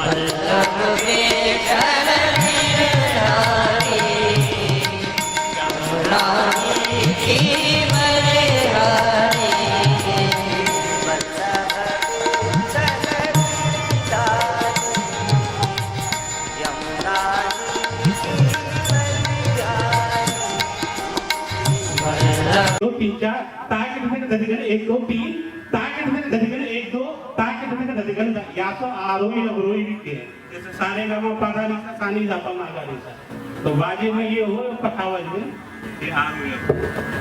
दो तीन चार ताकि तुम्हें दधिगण एक दो तीन ताकि तुम्हें दधिगण एक दो ताकि तुम्हें दधिगण या तो आरोही अवरोही भी के जैसे सारे गामा पादा निसा सानी जापा मागा निसा तो बाजे में ये हो पठावज में ये आरोही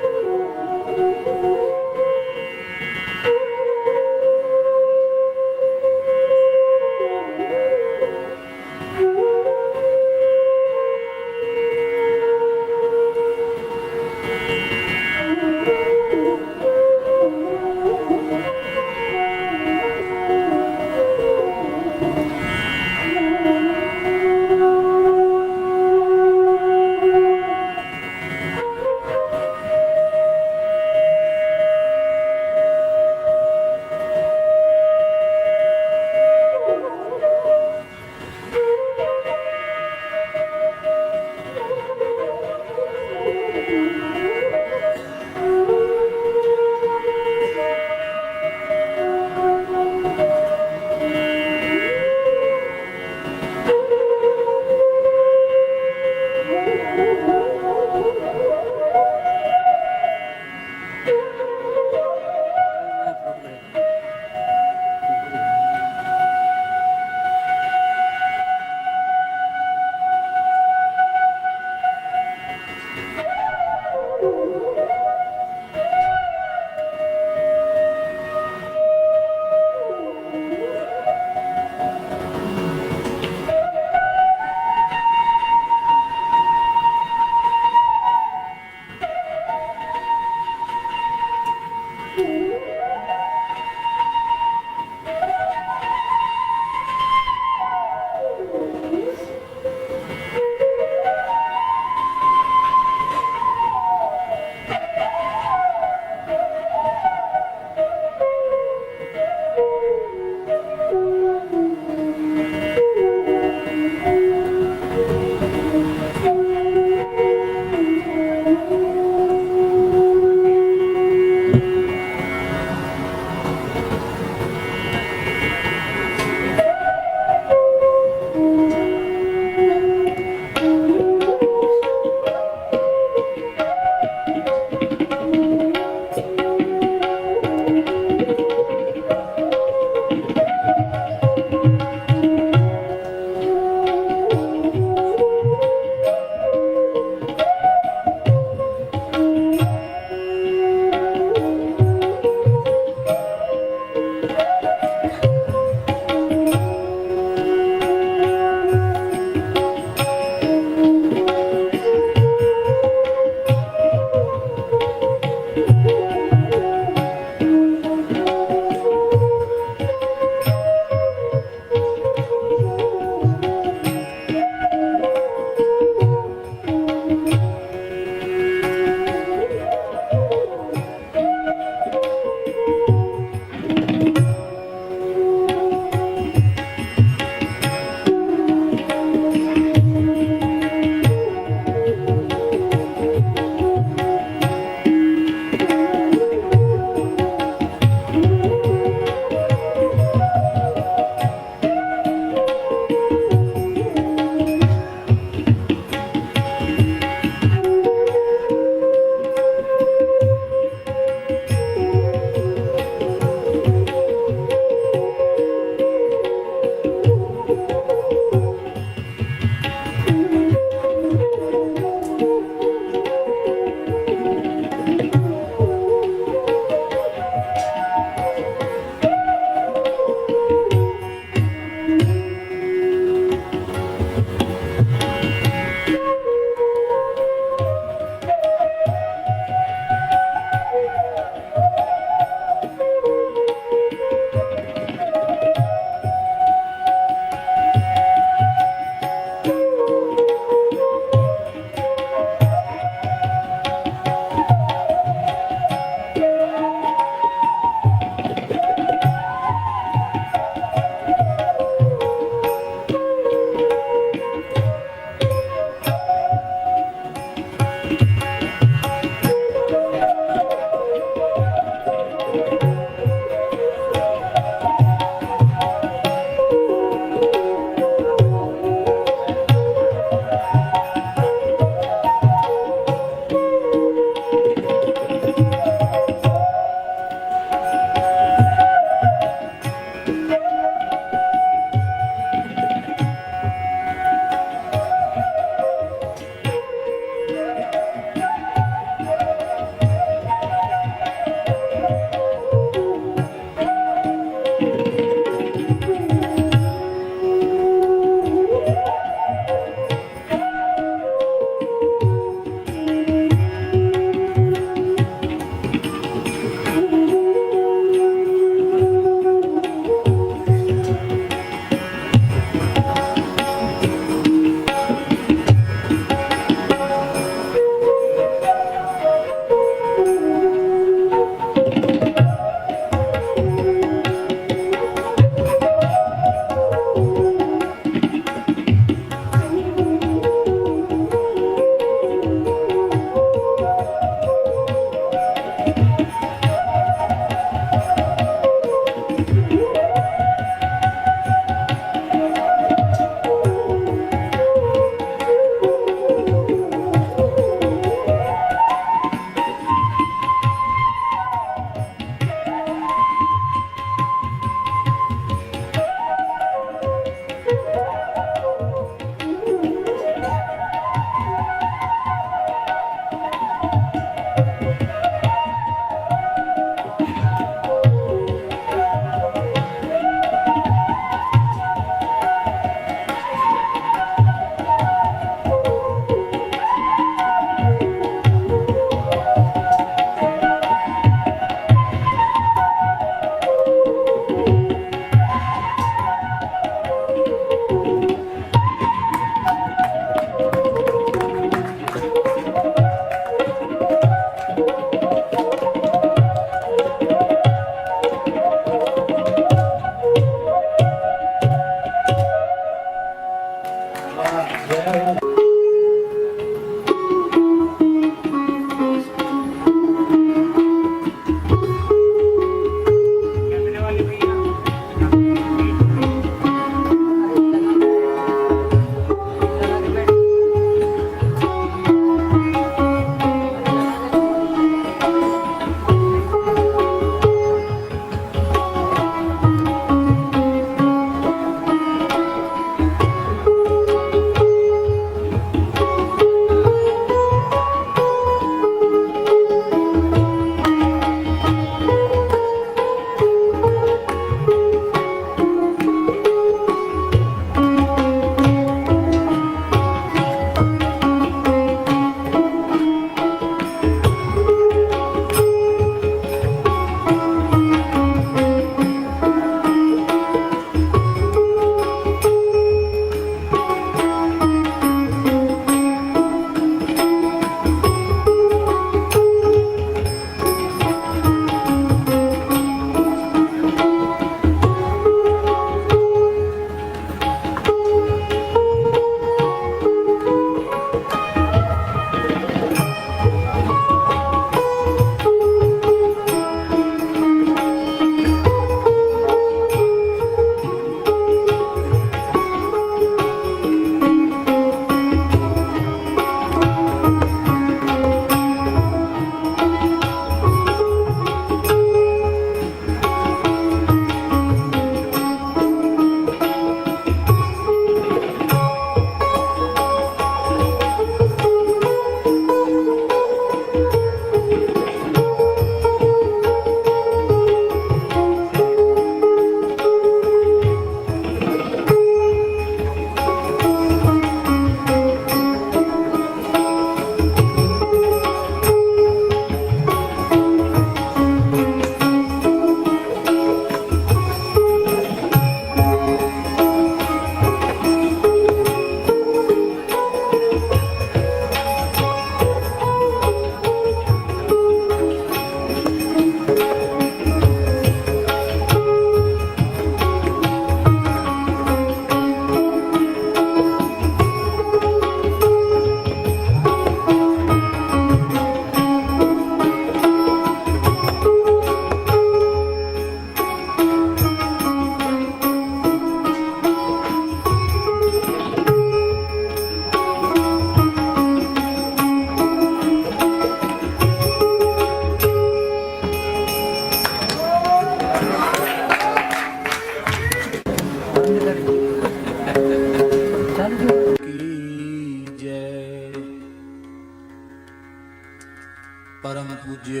परम पूज्य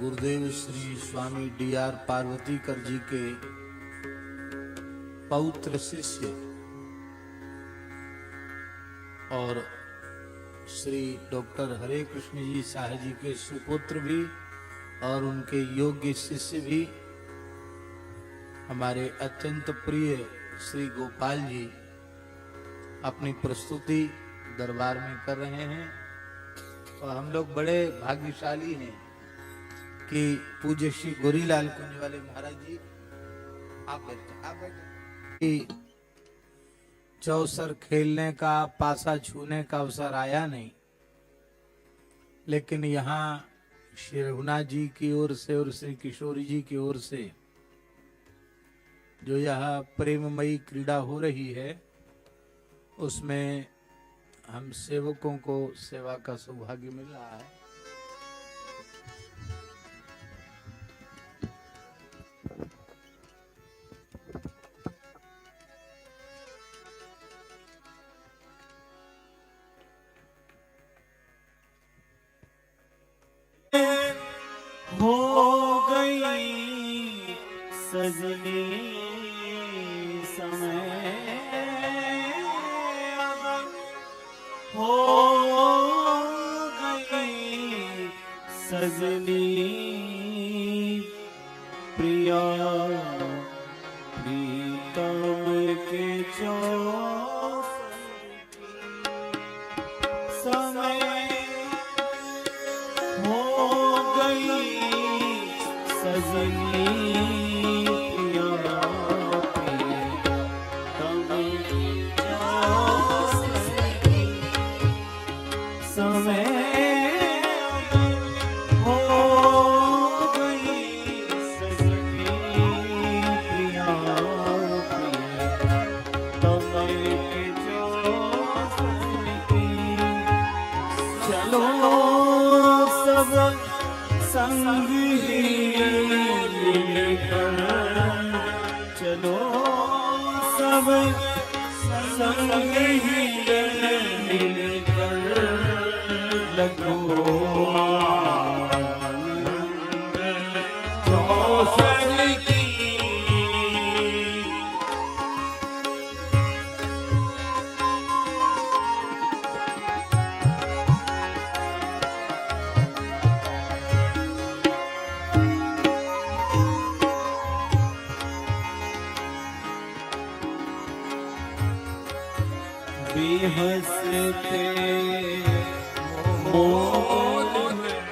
गुरुदेव श्री स्वामी D.R. पार्वतीकर जी के पौत्र शिष्य और श्री डॉक्टर हरे कृष्ण जी शाह जी के सुपुत्र भी और उनके योग्य शिष्य भी हमारे अत्यंत प्रिय श्री गोपाल जी अपनी प्रस्तुति दरबार में कर रहे हैं। और हम लोग बड़े भाग्यशाली हैं कि पूज्य श्री गोरीलाल कुंज वाले महाराज जी आप बैठे चौसर खेलने का पासा छूने का अवसर आया नहीं, लेकिन यहाँ श्री रघुनाथ जी की ओर से और श्री किशोरी जी की ओर से जो यह प्रेममयी क्रीड़ा हो रही है उसमें हम सेवकों को सेवा का सौभाग्य मिल रहा है। हो गई सजनी समय हो गई सजनी प्रिया प्रीतम के समय हो गई सजनी संग ही मिलकर चलो सब संग ही मिलकर लगो चौसर की हंसते मोद में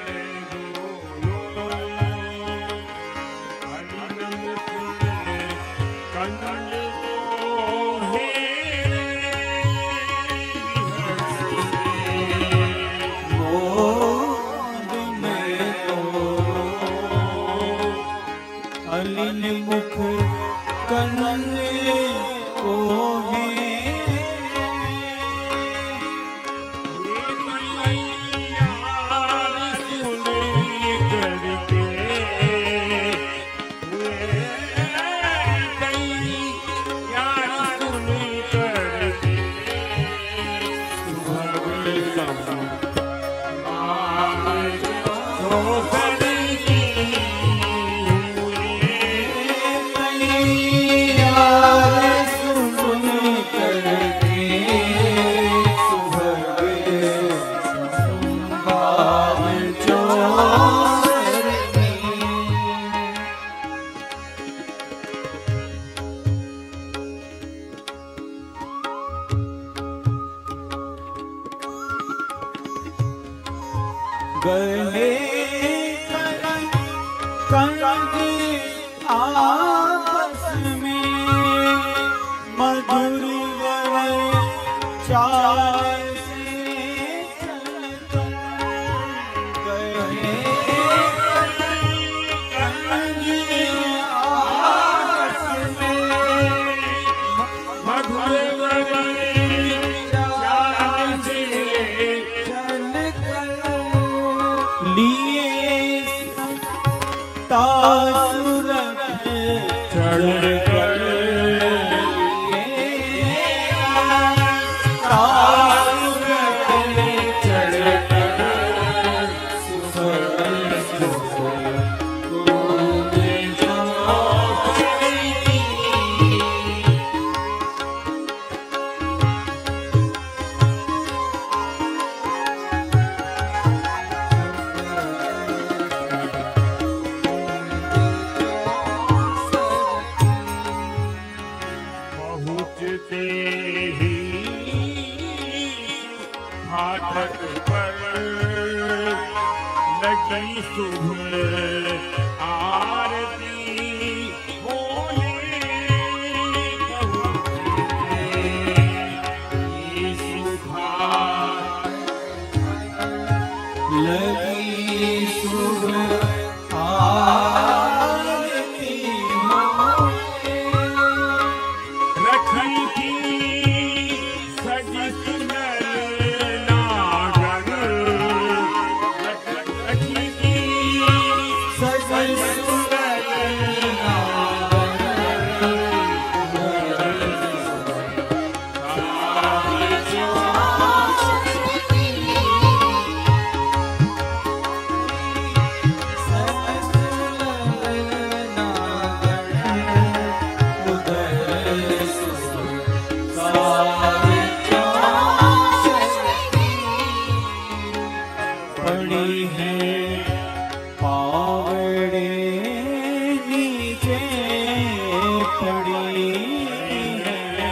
अलिन मुख कनन को गले कंग आपस में मधुर चाल से चलकर गए कंग आपस में मधुर चाल से लिए तासुरत पहुँचते ही फाटक पर लगी सुबह आरती बोले यीशु लगी सुबह आरती रखी थी सजी सुनर नागर रखी थी सजी सुनर पड़ी है पावड़े नीचे पड़ी है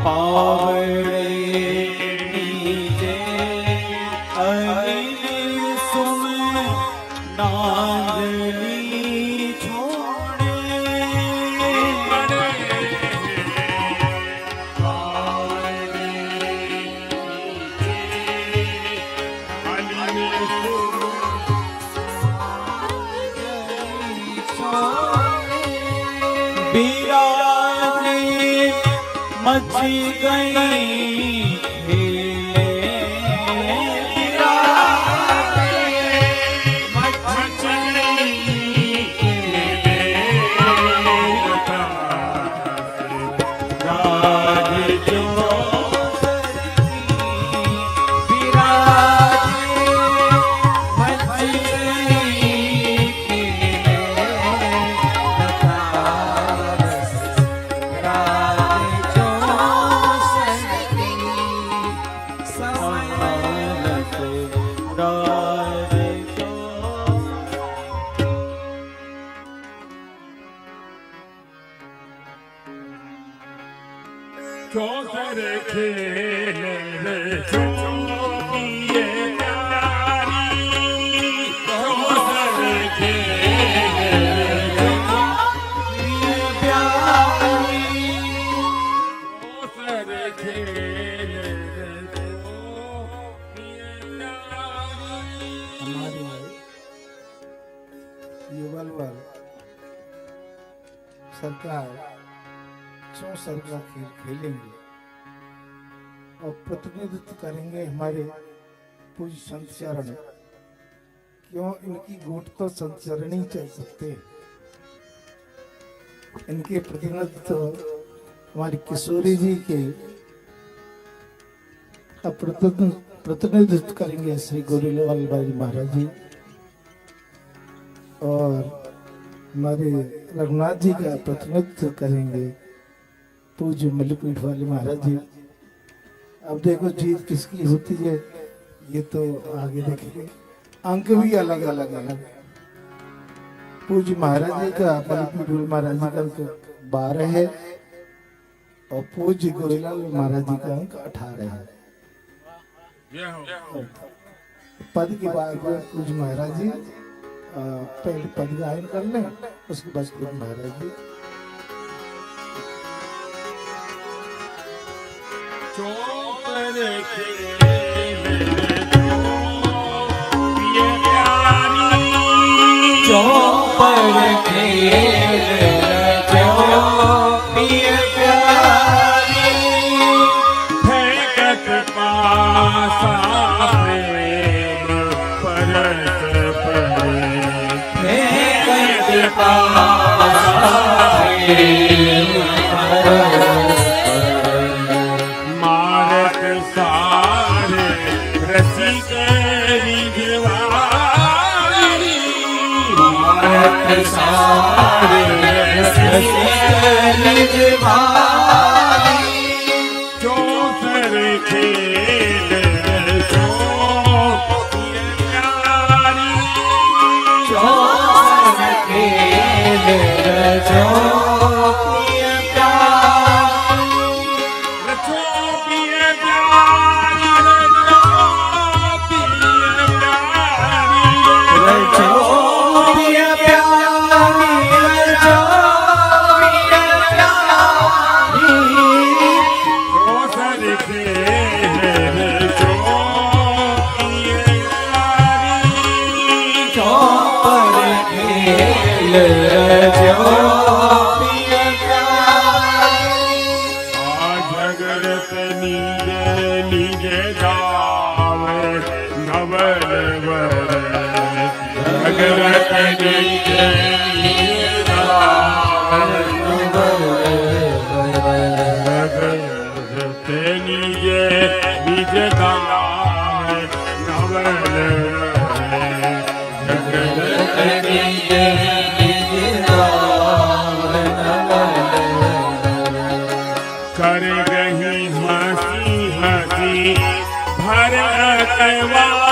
पावड़े नीचे अनिल सुम नांदली छोड़े बिराने मची गई चौसर खेले चौकिए प्यारी चौसर खेले चौकिए प्यारी चौसर खेले चौकिए प्यारी हमारे युवल सरकार चौसर का खेल खेलेंगे और प्रतिनिधित्व करेंगे हमारे पूज्य संत चरण। क्यों इनकी गोट तो संत चरण ही चल सकते हैं। इनके प्रतिनिधित्व हमारी किशोरी जी के प्रतिनिधित्व करेंगे श्री गोरीलाल भाई महाराज जी और हमारे रघुनाथ जी का प्रतिनिधित्व करेंगे पूज्य मल्लीपीठ वाले महाराज जी। अब देखो जीत किसकी होती है ये तो आगे देखेंगे। अंक भी अलग अलग अलग। पूज्य महाराज जी का मल्लीपीठ वाले महाराज जी का अंक 12 है और पूज्य गोरीलाल महाराज जी का अंक 18 है। पद की बात पूज्य महाराज जी पहले पद गायन कर लें उसके बाद पूज्य महाराज जी चौपर खेले चौकिए प्यारी चौपर खेले चौकिए प्यारी फेंकत पासा प्रेम परस फेंकत पासा प्रेम मारत सारे रसिक रिझवारी मारत सारे रसिक रिझवारी चौसर खेल चौकिए प्यारी चौसर खेल चौकिए प्यारी जगते निजे निज गाय नवल जगते निजे कर गही हंसी हंसी भर अतवारी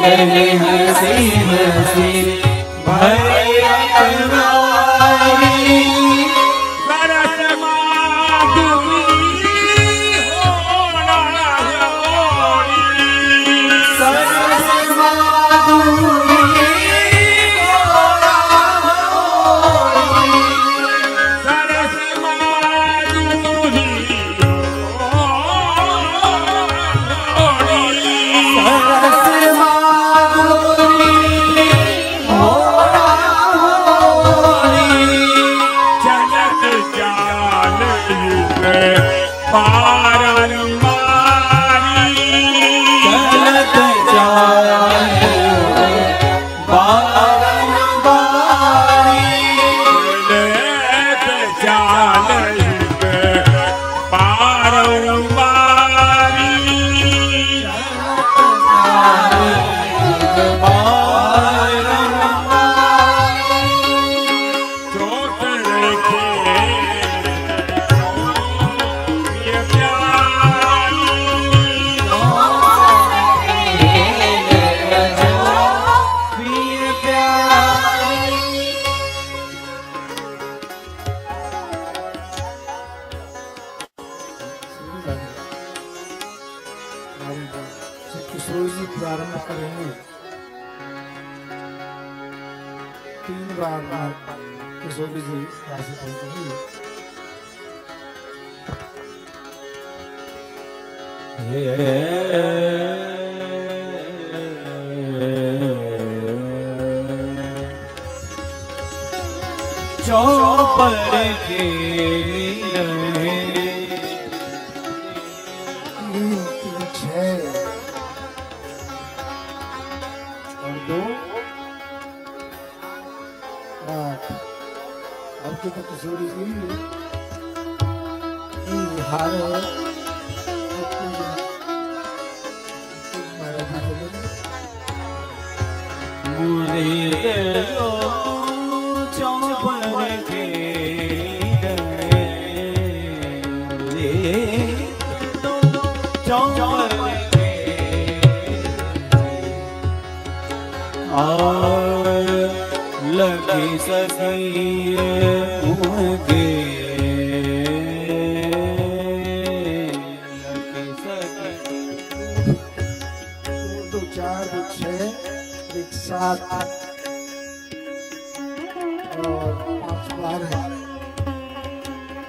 गए हंसी हंसी भैया कवारी सरस माधुरी होना होरी सरस माधुरी सरस माधुरी होरी सरस माधुरी होरा होरी चलत चाल युग पारंबारी चलत जाए बारंबारी चलत चाल युग पारंबारी चोट रेखे ये प्यारी प्रिय प्यारी किशोर जी प्रारंभ करेंगे 3 बार किशोर जी राशि पहुंचेंगे। चौपर के 3 3 6 और 2 8। अब तो किशोरी जी हार है महाराज जी बोले मुरे चौपर के चौपर और लगी सखी मुझे लगी सखी 2 4 2 6 1 7 और 5 बार है।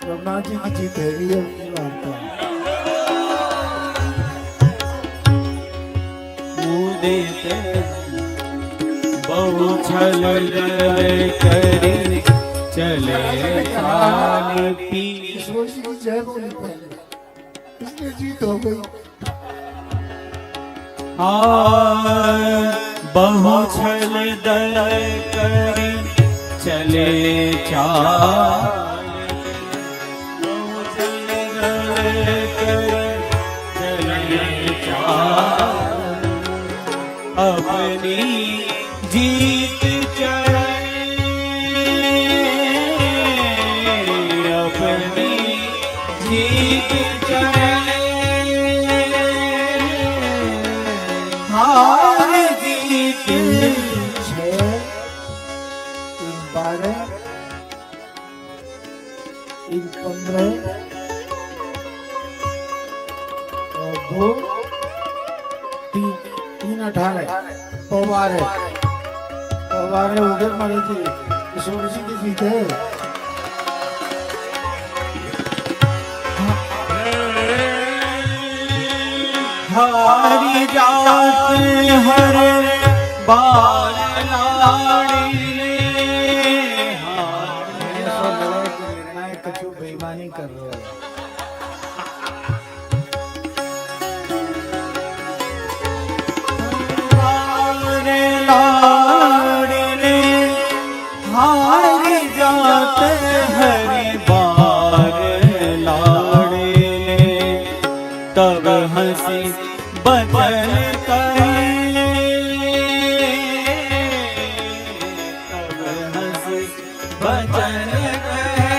रघुनाथ जी की जीत है ये वार्ता मुदे बहु छल करी चले साल पी किशोर जी की जय बोली पहले इसलिए जीत हो गई। बहु छल दल करी चले चाल बहु छल दल करी चले चाल अपनी जीत चले अपनी जीत चले हार जीत 6 3 12 3 15 और 2 3 3 18 पवार है उधर मारे थी किशोर जी की जीत है। हारी जात हर बार लाड़ी ऐसा लगा कि निर्णायक कछु बेईमानी कर रहे हो। लाड़ी हारी जात हर बार हंसी बचन कहे, तब हंसी बचन कहे।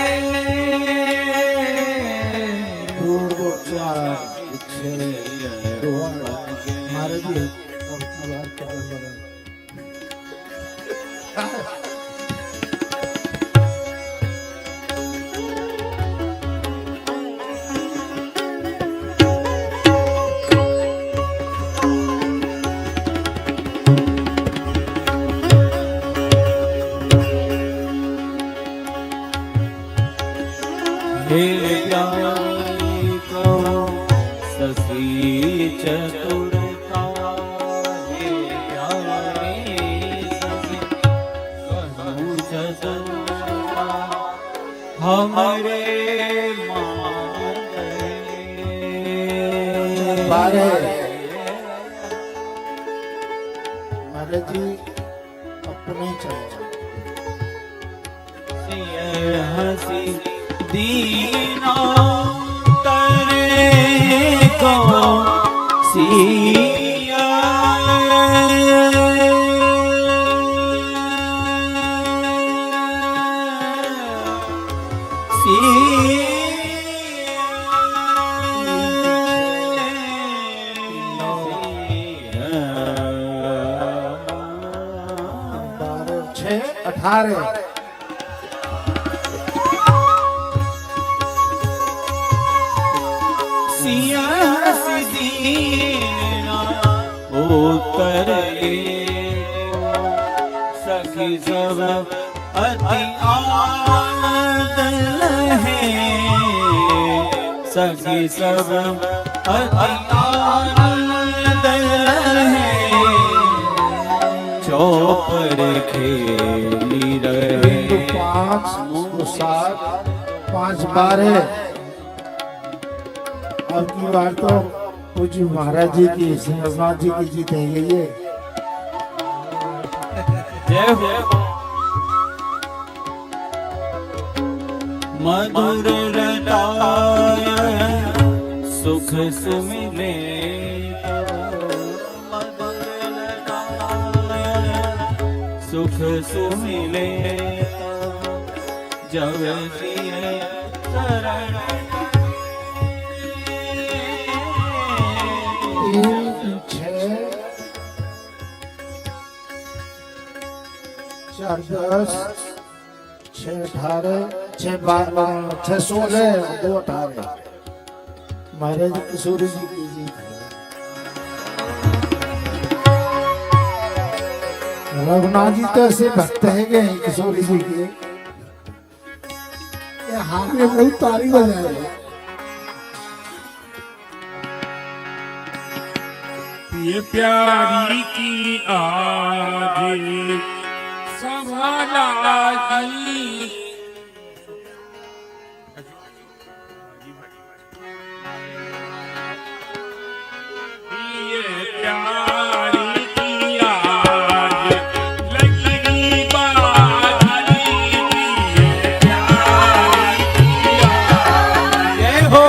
दो चार छः दो महाराज जी अब आपका नंबर है। हे प्यारी कहो सखी चतुरता, हे प्यारी सखी कहो चतुरता, हमारे महाराज जी अपने चले हंसी दीना तरे को सिया, छः 18 सखी सब अति आनंद है, सखी सब अति आनंद है, चौपर खेली रहे। 5 7 5 12 अब की बार तो पूज्य महाराज जी की सिंहनाथ जी की जीत है ये। जय हो। मधुर रटाय सुख सुमिले, मधुर रटाय सुख सुमिले, जब जिए शरण 3 6 4 10 6 18 6 12 6 16 2 18 महाराज किशोरी जी की जीत है। रघुनाथ जी तो ऐसे भक्त है गए किशोरी जी के, हाथ में बहुत तारी बजाए। ये प्यारी की आज संभाला जी, ये प्यारी की आज लगी बाजी, ये प्यारी की आज जय हो।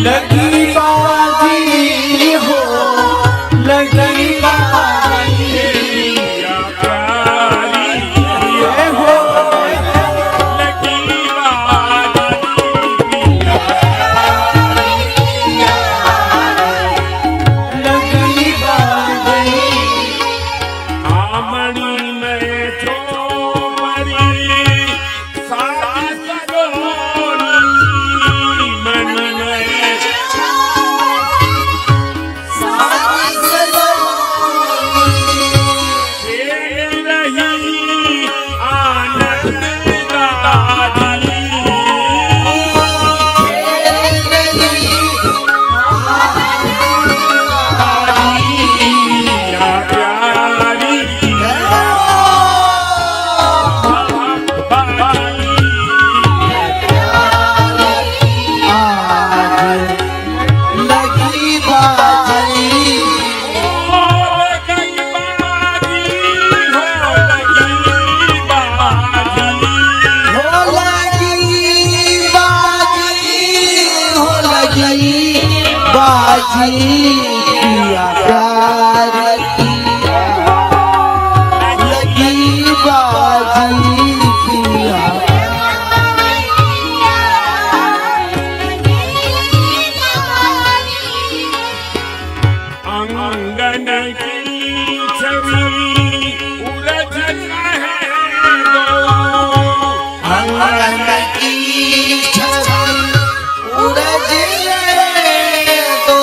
लगी बाजी हो, लगी बाजी, जय हो। लगी बाजी आमणी में छोमरी सास सरोनी, मन में आंगन की छवि उलझ रहे दो आंगन की छवि उलझ रहे दो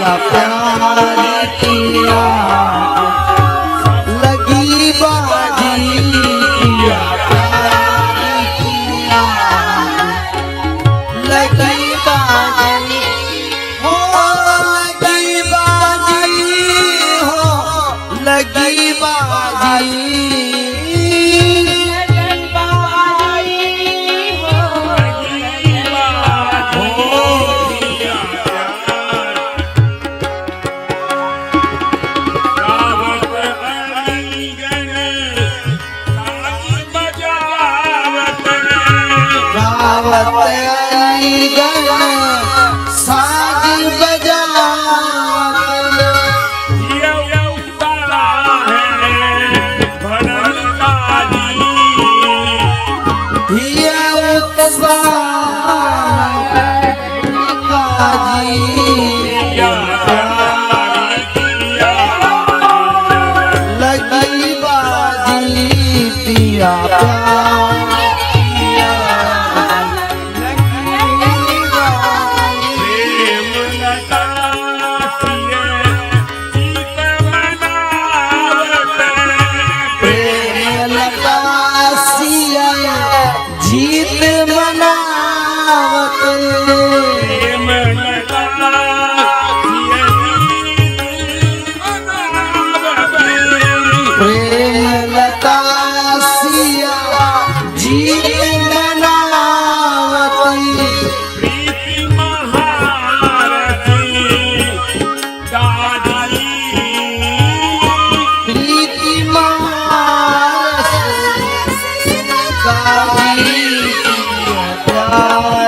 प्यार किया लगी बाजी किया प्यार किया लगी बाजी हो लगी बाजी हो लगी बाजी साज बजावत ये उतारा है भरल काजी ये उत्साह काजी या प्यार किया लगी बाजी पिया प्यार किया लगी बाजी प्रेम लगा जीत मनावत प्रेम लगा सिया जीत मनावत प्रेम लगा प्रेम लता सिया जीत मनावती प्रीति महारती दादी प्रीति मारस गाजी प्यारी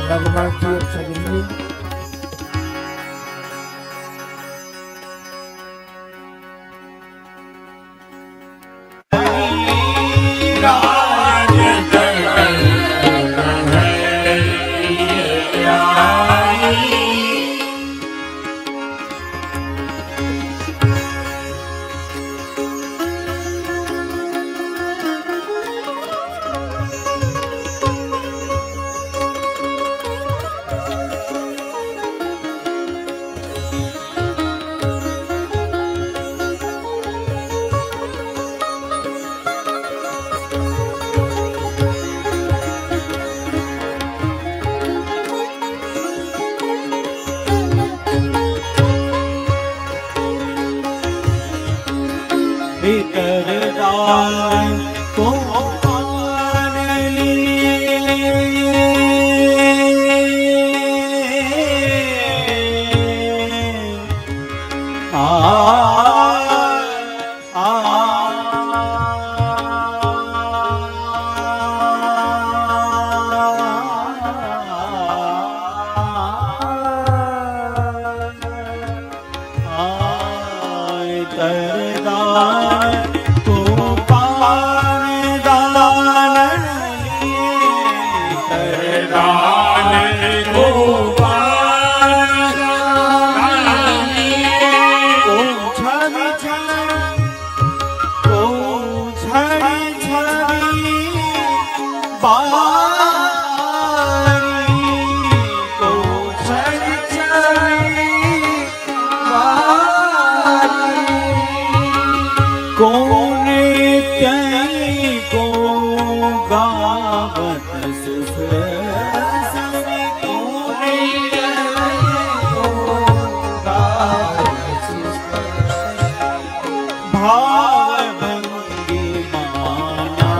रघुनाथ जी अच्छा गिनती करदान को मान भाव भंगी माना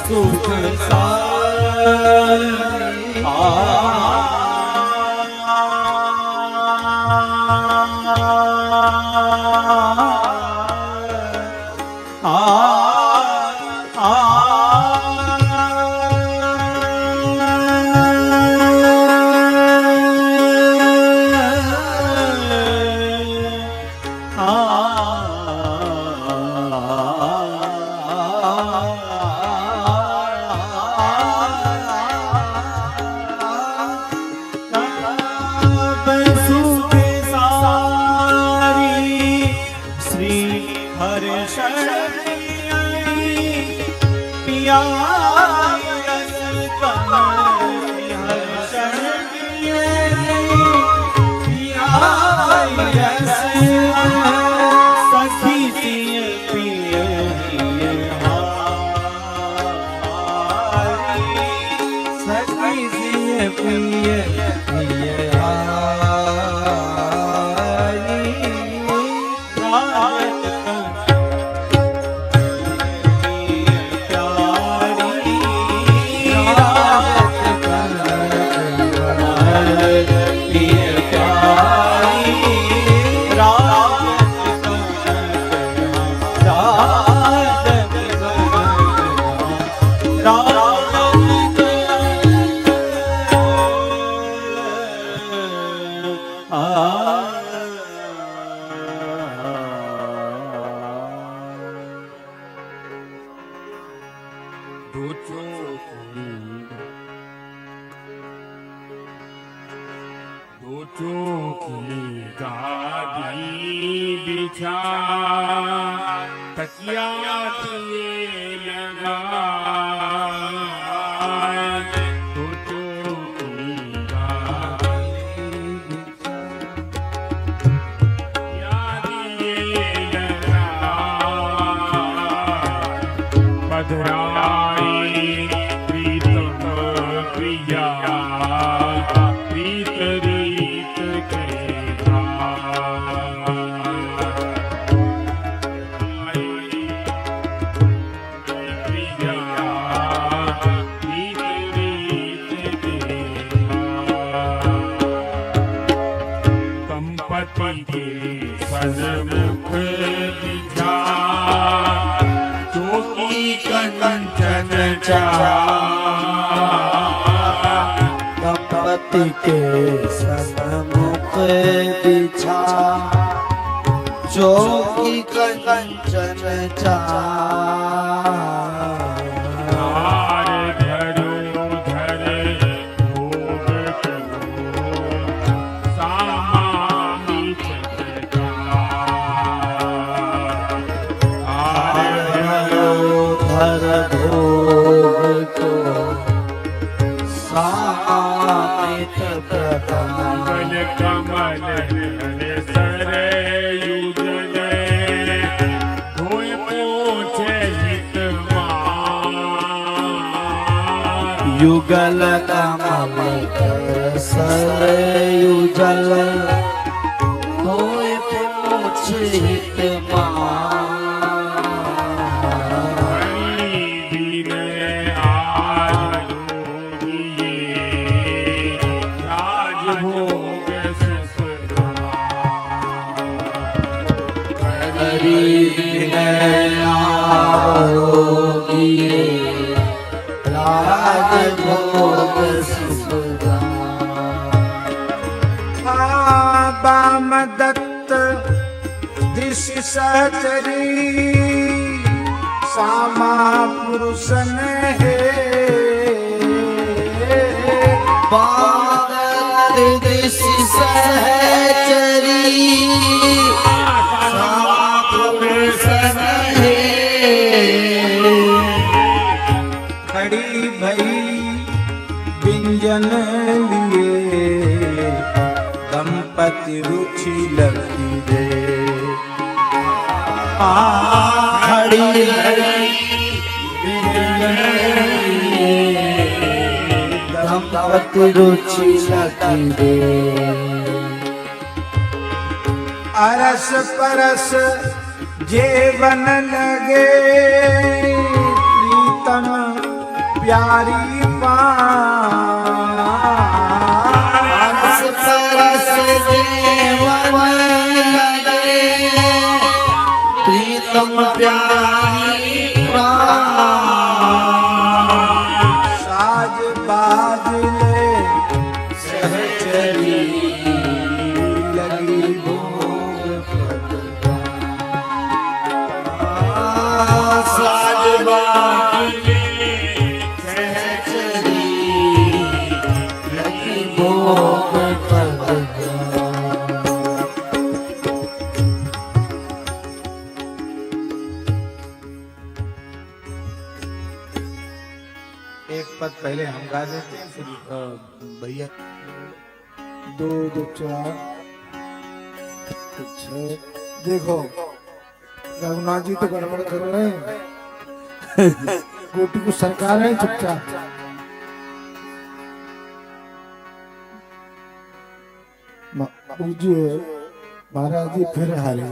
सुख गणपति के सन्मुख बिछा जोगी कंचन युगल कमल सर युजल होए पूछ हित हरि नारोगी राज भोग बाम दत्त दृश्य सहचरी सामा पुरुषन है दृश्य सहचरी सामा पुरुषन है खड़ी भई व्यंजन लिए दंपति रुचि लगती रे खड़ी दंपति रुचि लगती रे अरस परस जेवन लगे प्रीतम प्यारी सरस देवन लगे प्रीतम प्यारी साज बाज ले सहचरी लगी भोग साज बाज सहचरी लगी भोग एक पद पहले हम गा देते हैं फिर भैया 2 2 4 6 देखो रघुनाथ जी तो गड़बड़ कर रहे हैं गोटी को सरकार है चुपचाप पूज्य महाराज जी फिर हारे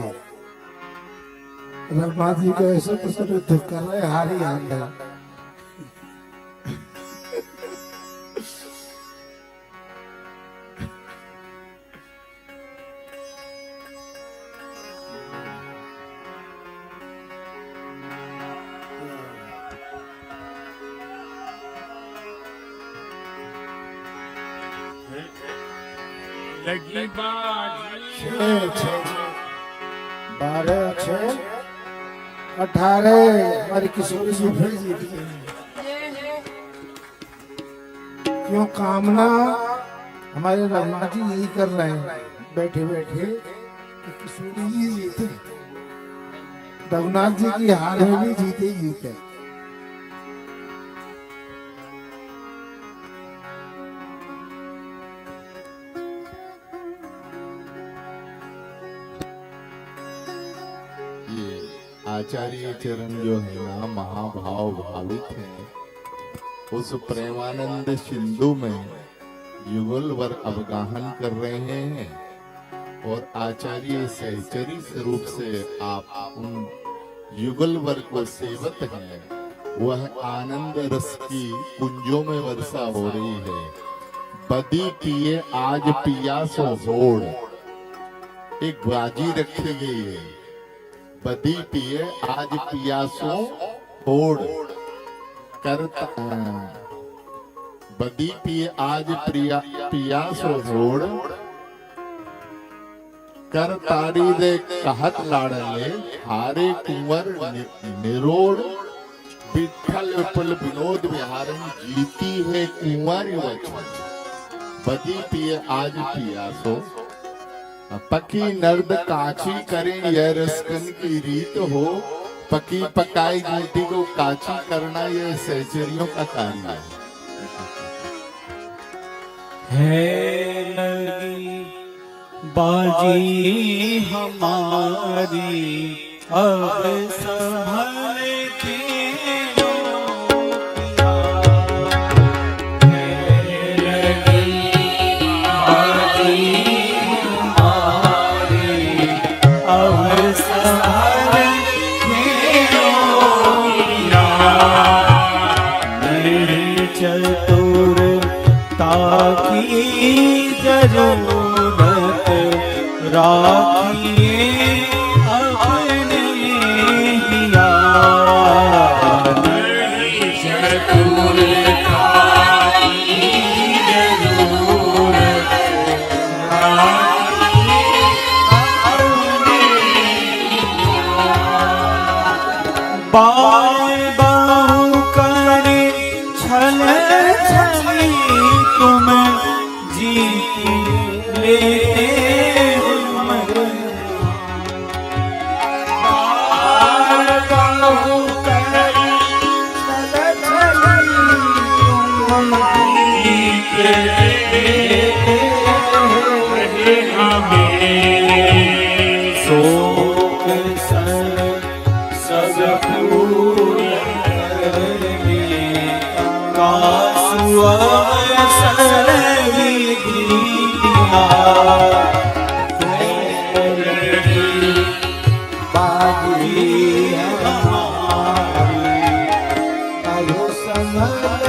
रघुनाथ जी को ऐसे प्रस्तुत कर रहे हारी आंधा लगी बाजी 12 6 18 हमारी किशोरी जी फिर जीत गई क्यों कामना हमारे रघुनाथ जी यही कर रहे हैं बैठे बैठे कि किशोरी जी जीते रघुनाथ जी की हार में भी जीते ही जीते आचार्य चरण जो है ना महाभाव भावित हैं उस प्रेमानंद सिंधु में युगलवर अवगाहन कर रहे हैं और आचार्य सहचरी स्वरूप से आप उन युगलवर को सेवत हैं वह आनंद रस की कुंजों में वर्षा हो रही है बदी पिए आज पिया सो होड़ एक बाजी रखी गई है बदी पिए आज पियासो होड़ करता बदी पिए आज पियासो होड़ कर ताड़ी दे कहत लाड़ले हारे कुंवर निरोड़ विठल विपुल विनोद विहारन जीती है कुंवर वचन बदी पिए आज पियासो पकी नर्द काची करें यह रसकन की रीत हो पकी पकाई गोटी को काची करना यह सहचरियों का कार्य है लगी बाजी हमारी अब संभलती चतुर ताकि जरूरत राखिए अपने बाय बाहु करे छल छली तुम जीत लेते बाय बाहु करे छल छली तुम जीत लेते हमें शोक सब पूर्ण करने कासु अवसर विधिया बाजी हमारी अब संभल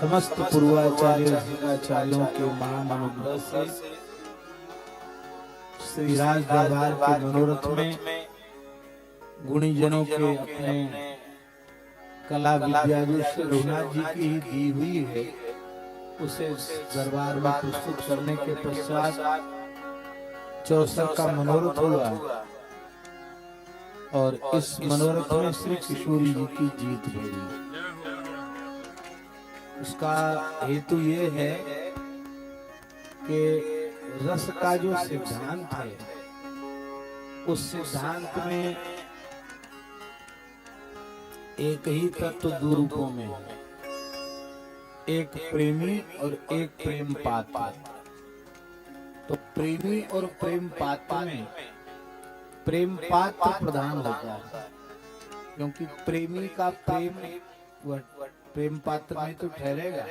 समस्त पूर्वाचार्य आचार्यों के महान अनुग्रह से श्री राज दरबार के मनोरथ में गुणीजनों के अपने कला विद्या जो श्री रघुनाथ जी की ही दी हुई है उसे दरबार में प्रस्तुत करने के पश्चात चौसर का मनोरथ हुआ और इस मनोरथ में श्री किशोरी जी की जीत हुई। उसका हेतु ये है कि रस का जो सिद्धांत है उस सिद्धांत में एक ही तत्व दो रूपों में है, एक प्रेमी और एक प्रेम पात्र। तो प्रेमी और प्रेम पात्र में प्रेम पात्र प्रधान होता है, क्योंकि प्रेमी का प्रेम प्रेम पात्र में तो ठहरेगा।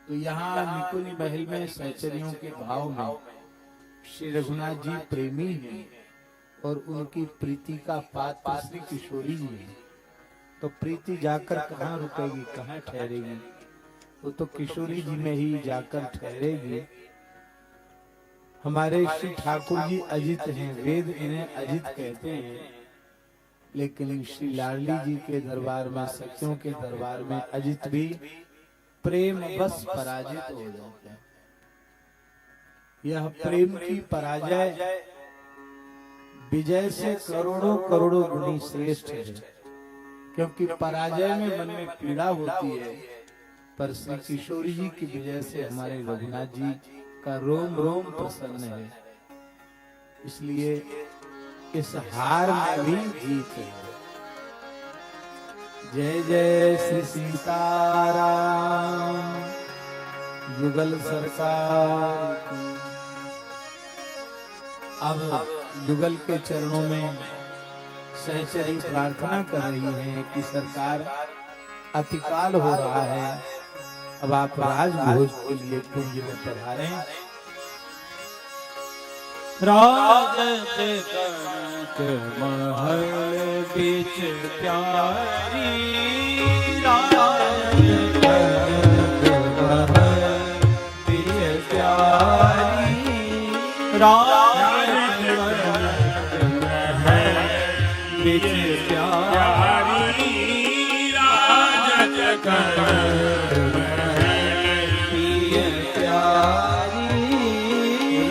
तो यहाँ निकुंज महल में सहचरियों के भाव में श्री रघुनाथ जी प्रेमी हैं और उनकी प्रीति का पात्र श्री किशोरी जी है। तो प्रीति जाकर कहाँ रुकेगी, कहाँ ठहरेगी? वो तो किशोरी जी में ही जाकर ठहरेगी। हमारे श्री ठाकुर जी अजित हैं, वेद इन्हें अजित कहते हैं, लेकिन श्री लाडली जी के दरबार में, सखियों के दरबार में अजित भी प्रेम बस पराजित हो जाते हैं। यह प्रेम की पराजय विजय से करोड़ों करोड़ों गुनी श्रेष्ठ है, क्योंकि पराजय में मन में पीड़ा होती है, पर श्री किशोरी जी की विजय से हमारे रघुनाथ जी का रोम रोम प्रसन्न है। इसलिए इस हार में भी जीत है। जय जय श्री सीताराम, युगल सरकार की। अब युगल के चरणों में सहचरी प्रार्थना कर रही है कि सरकार अतिकाल हो रहा है, अब आप राजभोज के लिए कुंज में पधारें। राजत कनक महल बीच प्यारी, राजत कनक महल बीच प्यारी, राजत कनक महल बीच प्यारी, राजत कनक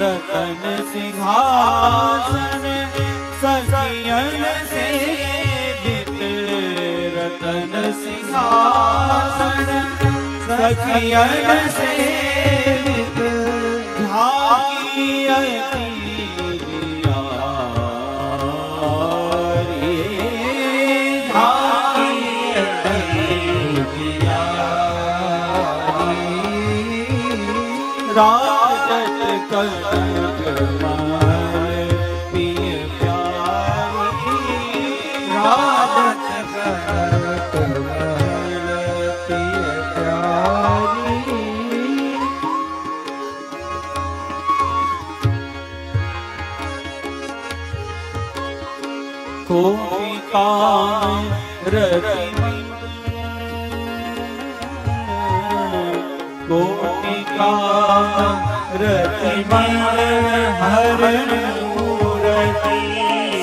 रतन सिंहासन सखियन सेवित, रतन सिंहासन सखियन सेवित, झाकी अति दियारी, झाकी अति दियारी, राजत कनक महल पिय प्यारी, राजत कनक महल पिय प्यारी। कोटि काम रति कोटि काम रतिमन हरण मूरति,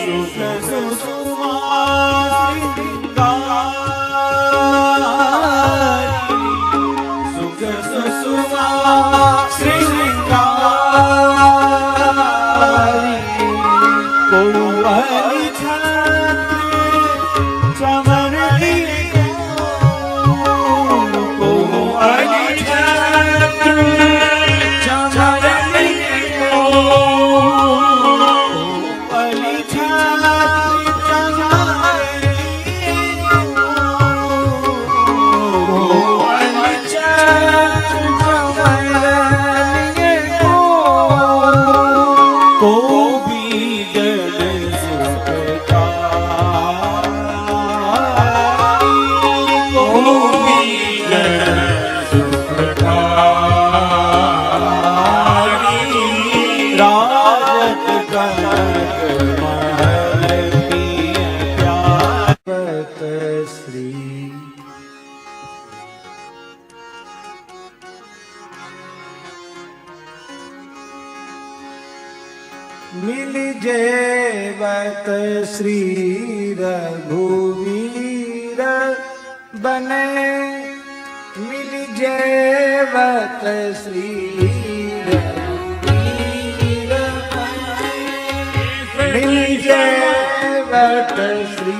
सुख सुषमा श्रृंगारी, सुख सुषमा श्रृंगारी, कोवली छत्र चमन गिरि, कोवली छत्र मिल जेवत श्री रघुवीर बने, मिल जेवत श्री रघुवीर बने, मिल जेवत श्री